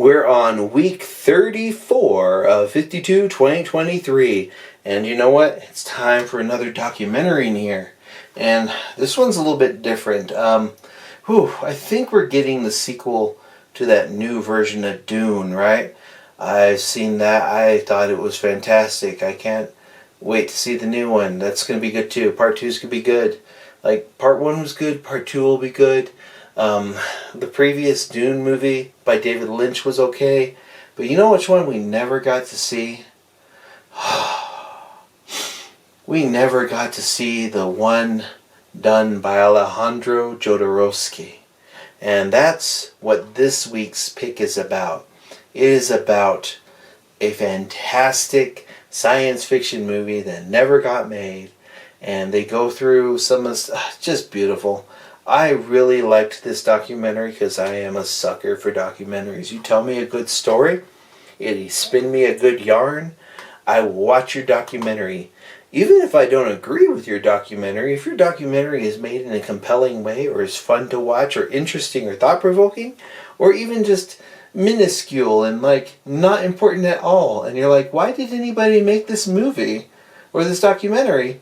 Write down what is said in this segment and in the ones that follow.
We're on week 34 of 52 2023. And you know what? It's time for another documentary in here. And this one's a little bit different. I think we're getting the sequel to that new version of Dune, right? I've seen that. I thought it was fantastic. I can't wait to see the new one. That's going to be good too. Part 2 is going to be good. Like, part 1 was good. Part 2 will be good. The previous Dune movie by David Lynch was okay. But you know which one we never got to see? We never got to see the one done by Alejandro Jodorosky. And that's what this week's pick is about. It is about a fantastic science fiction movie that never got made. And they go through some of just beautiful. I really liked this documentary because I am a sucker for documentaries. You tell me a good story, you spin me a good yarn, I watch your documentary. Even if I don't agree with your documentary, if your documentary is made in a compelling way, or is fun to watch, or interesting, or thought-provoking, or even just minuscule and not important at all, and you're like, why did anybody make this movie or this documentary?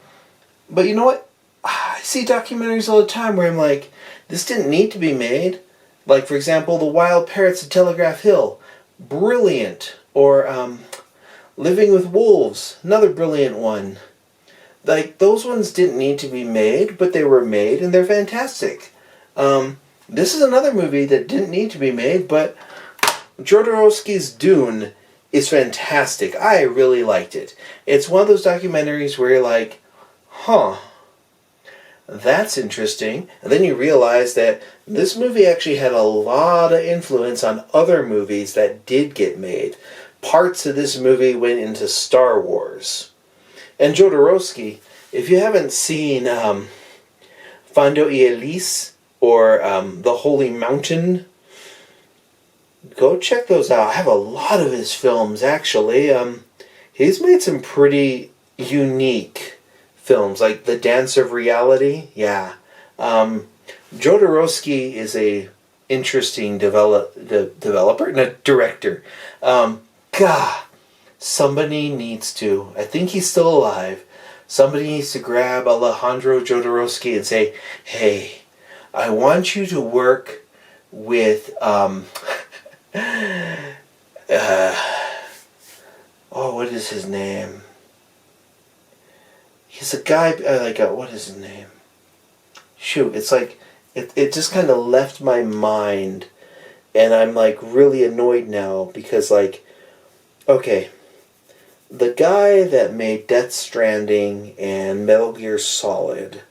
But you know what? I see documentaries all the time where I'm like, this didn't need to be made. Like, for example, The Wild Parrots of Telegraph Hill. Brilliant. Or Living with Wolves. Another brilliant one. Like, those ones didn't need to be made, but they were made, and they're fantastic. This is another movie that didn't need to be made, but Jodorowsky's Dune is fantastic. I really liked it. It's one of those documentaries where you're like, that's interesting. And then you realize that this movie actually had a lot of influence on other movies that did get made. Parts of this movie went into Star Wars. And Jodorowsky, if you haven't seen Fondo y Elise or The Holy Mountain, go check those out. I have a lot of his films, actually. He's made some pretty unique films, like The Dance of Reality. Yeah. Jodorowsky is a interesting developer, no, director. Somebody needs to, I think he's still alive, somebody needs to grab Alejandro Jodorowsky and say, hey, I want you to work with, what is his name? He's a guy, what is his name? Shoot, it's like, it just kind of left my mind, and I'm really annoyed now, because okay, the guy that made Death Stranding and Metal Gear Solid,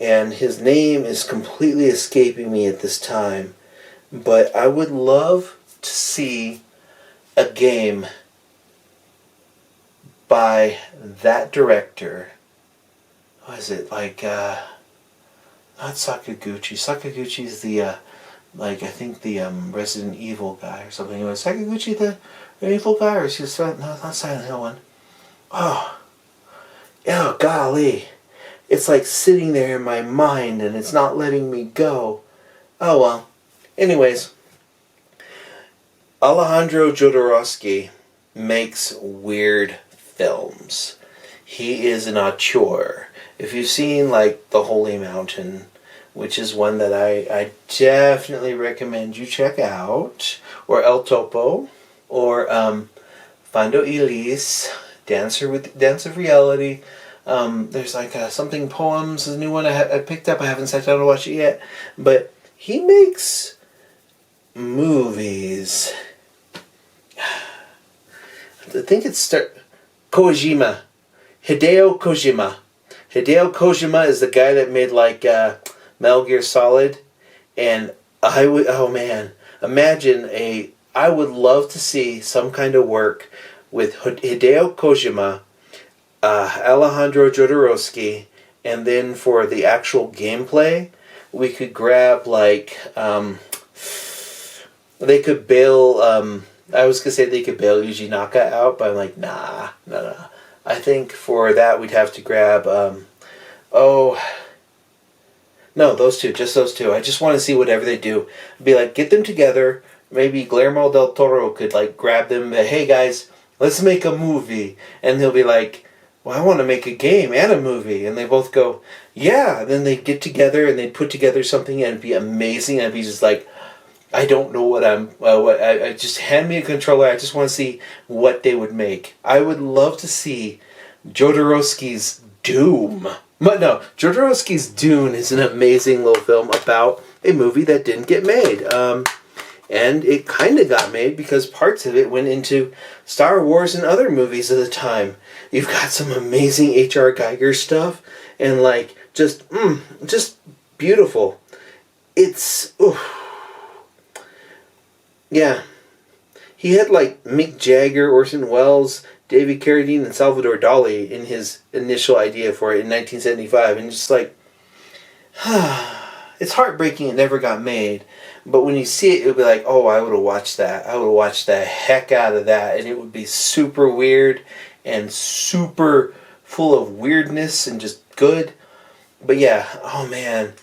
and his name is completely escaping me at this time, but I would love to see a game by that director. What is it? Not Sakaguchi. Sakaguchi's the, I think the Resident Evil guy or something. Was Sakaguchi the evil guy, or is he not Silent Hill one? Oh, golly. It's sitting there in my mind and it's not letting me go. Oh well. Anyways, Alejandro Jodorowsky makes weird films. He is an auteur. If you've seen The Holy Mountain, which is one that I definitely recommend you check out, or El Topo, or Fondo y Elise, Dance of Reality. There's something poems, the new one I picked up. I haven't sat down to watch it yet, but he makes movies. I think it's Kojima. Hideo Kojima. Hideo Kojima is the guy that made Metal Gear Solid, and I would, imagine I would love to see some kind of work with Hideo Kojima, Alejandro Jodorowsky, and then for the actual gameplay, we could grab they could bail, I was going to say they could bail Yuji Naka out, but I'm like, nah. I think for that we'd have to grab, no, those two, just those two. I just want to see whatever they do. Be get them together, maybe Guillermo del Toro could like grab them and, hey guys, let's make a movie. And they'll be like, well, I want to make a game and a movie. And they both go, yeah. Then they get together and they put together something and it'd be amazing. And I'd be just like, I don't know what I just hand me a controller. I just want to see what they would make. I would love to see Jodorosky's Doom. But no, Jodorosky's Dune is an amazing little film about a movie that didn't get made. And it kind of got made because parts of it went into Star Wars and other movies of the time. You've got some amazing H.R. Geiger stuff and like just beautiful. It's yeah. He had like Mick Jagger, Orson Welles, David Carradine, and Salvador Dali in his initial idea for it in 1975, and just like it's heartbreaking it never got made. But when you see it, it'll be like, oh, I would have watched that. I would have watched the heck out of that. And it would be super weird and super full of weirdness and just good. But yeah, oh man.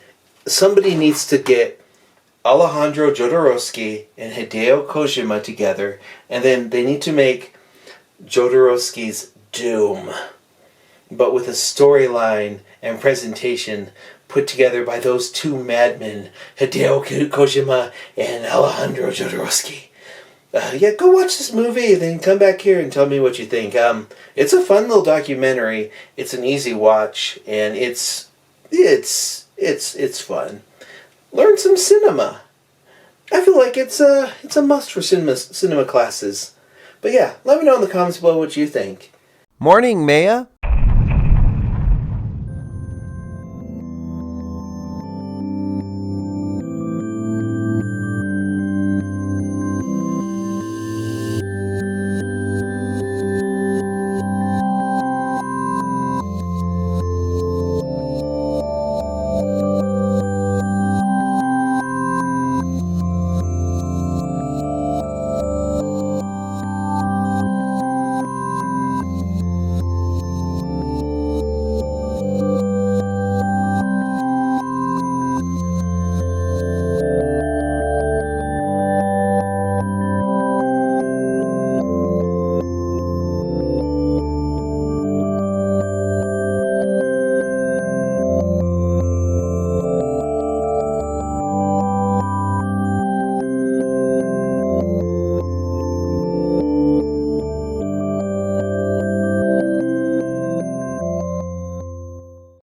Somebody needs to get Alejandro Jodorowsky and Hideo Kojima together. And then they need to make Jodorowsky's Doom. But with a storyline and presentation put together by those two madmen, Hideo Kojima and Alejandro Jodorowsky. Yeah, go watch this movie and then come back here and tell me what you think. It's a fun little documentary. It's an easy watch and it's fun. Learn some cinema. I feel like it's a must for cinema classes. But yeah, let me know in the comments below what you think. Morning, Maya.